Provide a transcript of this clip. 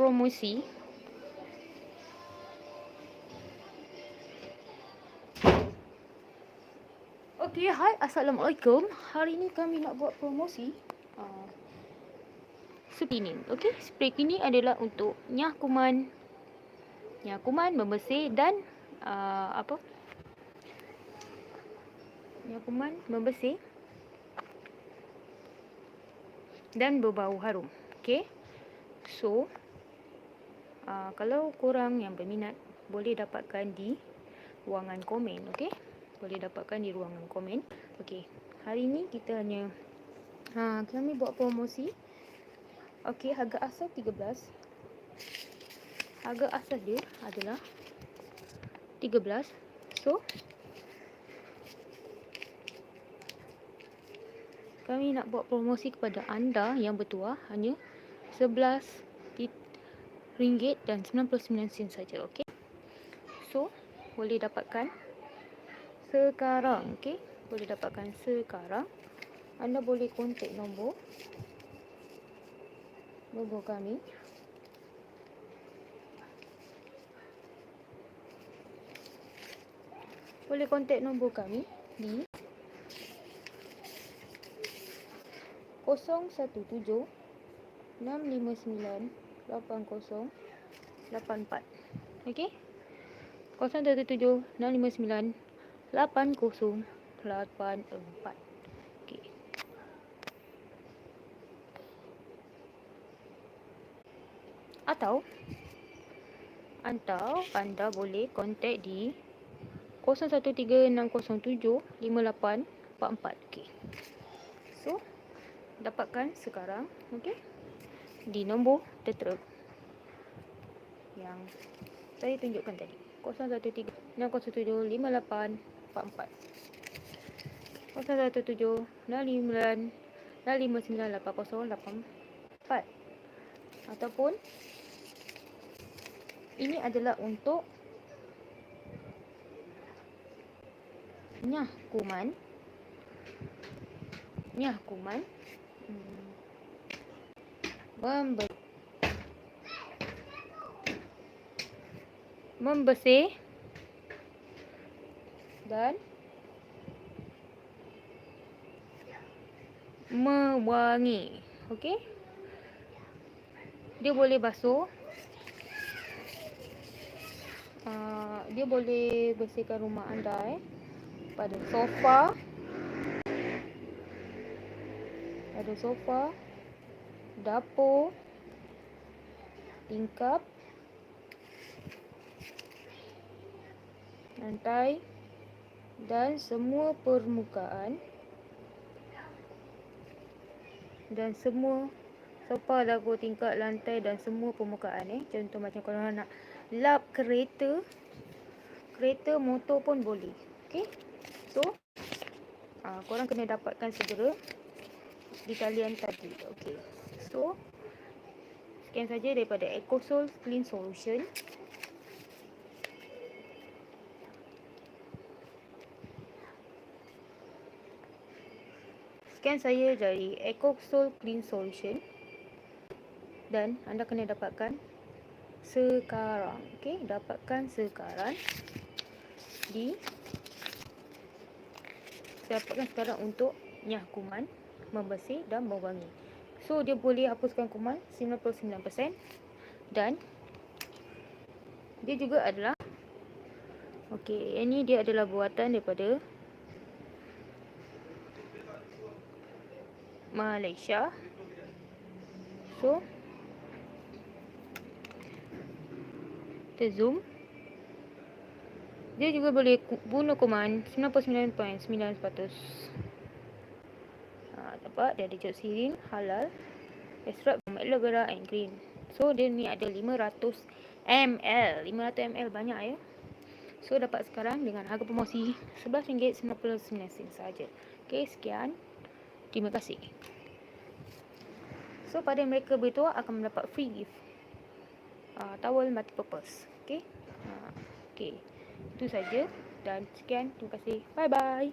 promosi. Okey, hai, Assalamualaikum. Hari ni kami nak buat promosi spray cleaning. Okey, spray cleaning adalah untuk nyah kuman, membersih dan nyah kuman, membersih dan berbau harum. Okey. So, kalau korang yang berminat boleh dapatkan di ruangan komen. Okey, boleh dapatkan di ruangan komen. Okey, hari ni kita hanya kami buat promosi. Okey, harga asal 13. Harga asal dia adalah 13. So, kami nak buat promosi kepada anda yang bertuah hanya RM11.99 saja. Okey. So, boleh dapatkan sekarang. Okey, boleh dapatkan sekarang. Anda boleh kontak nombor kami. Boleh kontak nombor kami di 017 659 8084. Okey? 017 659 8084. Okey. Atau anda boleh kontak di 0136075844. Okey. So, dapatkan sekarang, okey, di nombor tertera yang saya tunjukkan tadi. 0136075844. 0176598084. Ataupun ini adalah untuk nyah kuman membersih dan mewangi. Okey, dia boleh basuh, dia boleh bersihkan rumah anda pada sofa, dapur, tingkap, lantai dan semua permukaan, dan semua sofa, dapur, tingkap, lantai dan semua permukaan. Contoh macam kalau nak lap kereta, motor pun boleh. Okey. So, korang kena dapatkan segera di talian tadi. Okey. So, sekian saja daripada Ecosol Clean Solution. Sekian saya dari Ecosol Clean Solution. Dan anda kena dapatkan sekarang. Okey, dapatkan sekarang untuk nyah kuman, membersih dan mewangi. So, dia boleh hapuskan kuman 99%. Dan dia juga adalah, okey, ini dia adalah buatan daripada Malaysia. So, kita zoom. Dia juga boleh bunuh kuman 99.9%. Dapat dia ada Joserin, halal, extract from aloe vera and green. So, dia ni ada 500 ml. 500 ml banyak So, dapat sekarang dengan harga promosi RM11.99 saja. Okey, sekian. Terima kasih. So, pada mereka bertuah akan mendapat free gift towel multi-purpose. Okey. Okey. Itu saja dan sekian. Terima kasih. Bye bye.